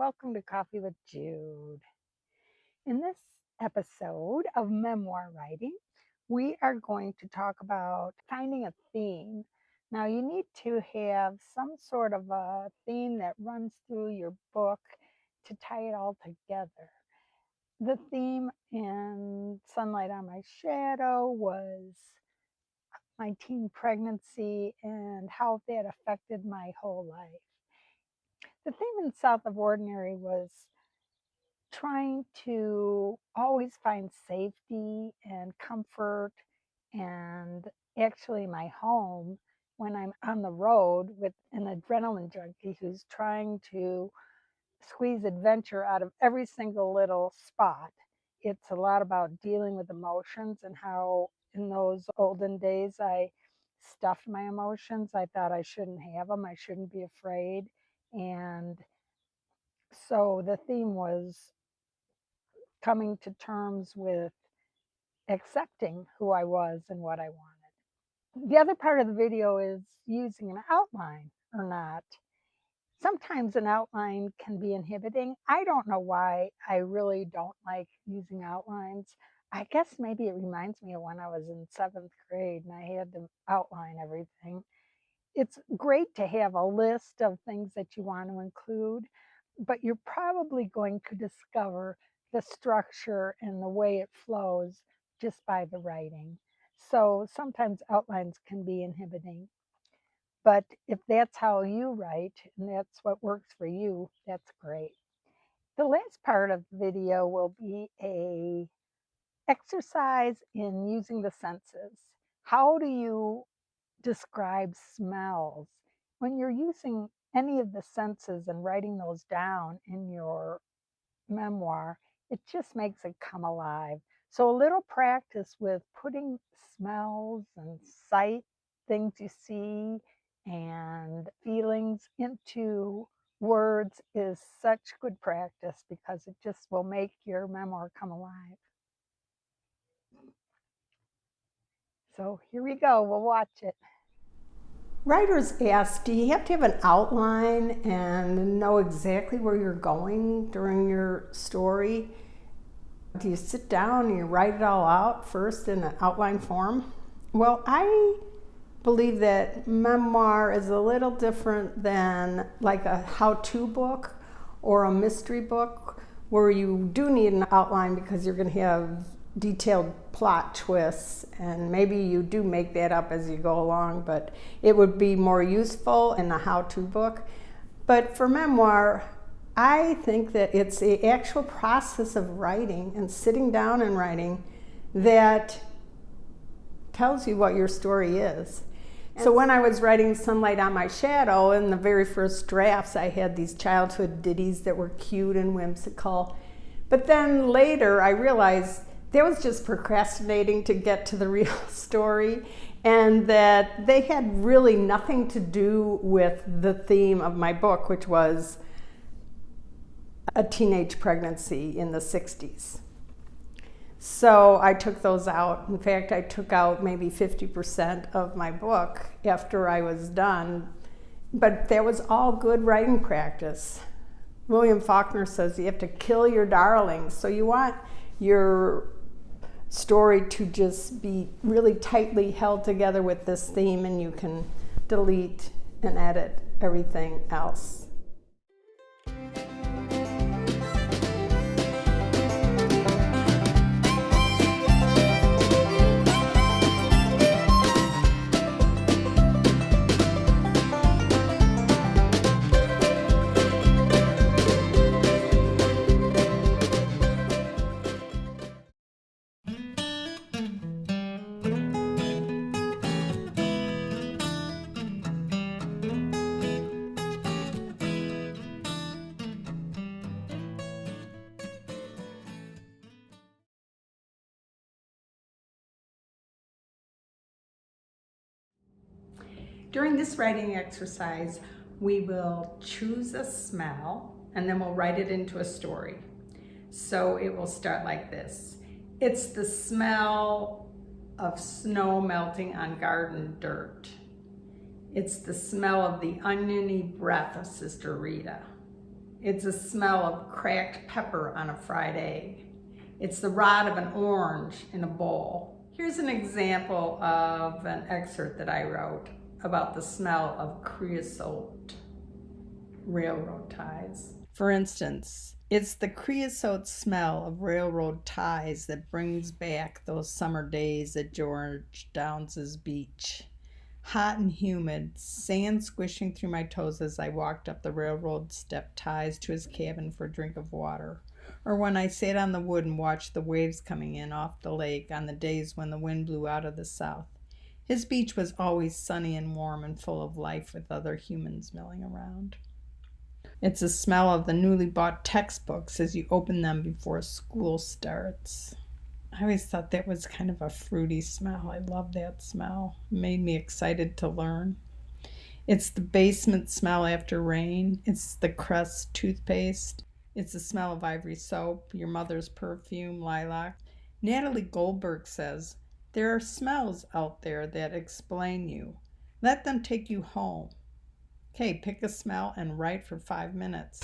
welcome to Coffee with Jude. In this episode of Memoir Writing, we are going to talk about finding a theme. Now, you need to have some sort of a theme that runs through your book to tie it all together. The theme in Sunlight on My Shadow was my teen pregnancy and how that affected my whole life. The theme in South of Ordinary was trying to always find safety and comfort and actually my home when I'm on the road with an adrenaline junkie who's trying to squeeze adventure out of every single little spot. It's a lot about dealing with emotions and how in those olden days I stuffed my emotions. I thought I shouldn't have them, I shouldn't be afraid. And so the theme was coming to terms with accepting who I was and what I wanted. The other part of the video is using an outline or not. Sometimes an outline can be inhibiting. I don't know why I really don't like using outlines. I guess maybe it reminds me of when I was in 7th grade and I had to outline everything. It's great to have a list of things that you want to include, but you're probably going to discover the structure and the way it flows just by the writing. So sometimes outlines can be inhibiting, but if that's how you write and that's what works for you, that's great. The last part of the video will be a exercise in using the senses. How do you describe smells? When you're using any of the senses and writing those down in your memoir, it just makes it come alive. So a little practice with putting smells and sight, things you see, and feelings into words is such good practice because it just will make your memoir come alive. So here we go, we'll watch it. Writers ask, do you have to have an outline and know exactly where you're going during your story? Do you sit down and you write it all out first in an outline form? Well, I believe that memoir is a little different than like a how-to book or a mystery book where you do need an outline because you're going to have detailed plot twists, and maybe you do make that up as you go along, but it would be more useful in a how-to book. But for memoir, I think that it's the actual process of writing and sitting down and writing that tells you what your story is. So when I was writing Sunlight on My Shadow, in the very first drafts, I had these childhood ditties that were cute and whimsical. But then later I realized that was just procrastinating to get to the real story, and that they had really nothing to do with the theme of my book, which was a teenage pregnancy in the 60s. So I took those out. In fact, I took out maybe 50% of my book after I was done, but that was all good writing practice. William Faulkner says you have to kill your darlings. So you want your story to just be really tightly held together with this theme, and you can delete and edit everything else. During this writing exercise, we will choose a smell and then we'll write it into a story. So it will start like this. It's the smell of snow melting on garden dirt. It's the smell of the oniony breath of Sister Rita. It's the smell of cracked pepper on a fried egg. It's the rot of an orange in a bowl. Here's an example of an excerpt that I wrote about the smell of creosote railroad ties. For instance, it's the creosote smell of railroad ties that brings back those summer days at George Downes's beach. Hot and humid, sand squishing through my toes as I walked up the railroad step ties to his cabin for a drink of water. Or when I sat on the wood and watched the waves coming in off the lake on the days when the wind blew out of the south. His beach was always sunny and warm and full of life with other humans milling around. It's the smell of the newly bought textbooks as you open them before school starts. I always thought that was kind of a fruity smell. I love that smell. It made me excited to learn. It's the basement smell after rain. It's the Crest toothpaste. It's the smell of ivory soap, your mother's perfume, lilac. Natalie Goldberg says, there are smells out there that explain you. Let them take you home. Okay, pick a smell and write for 5 minutes.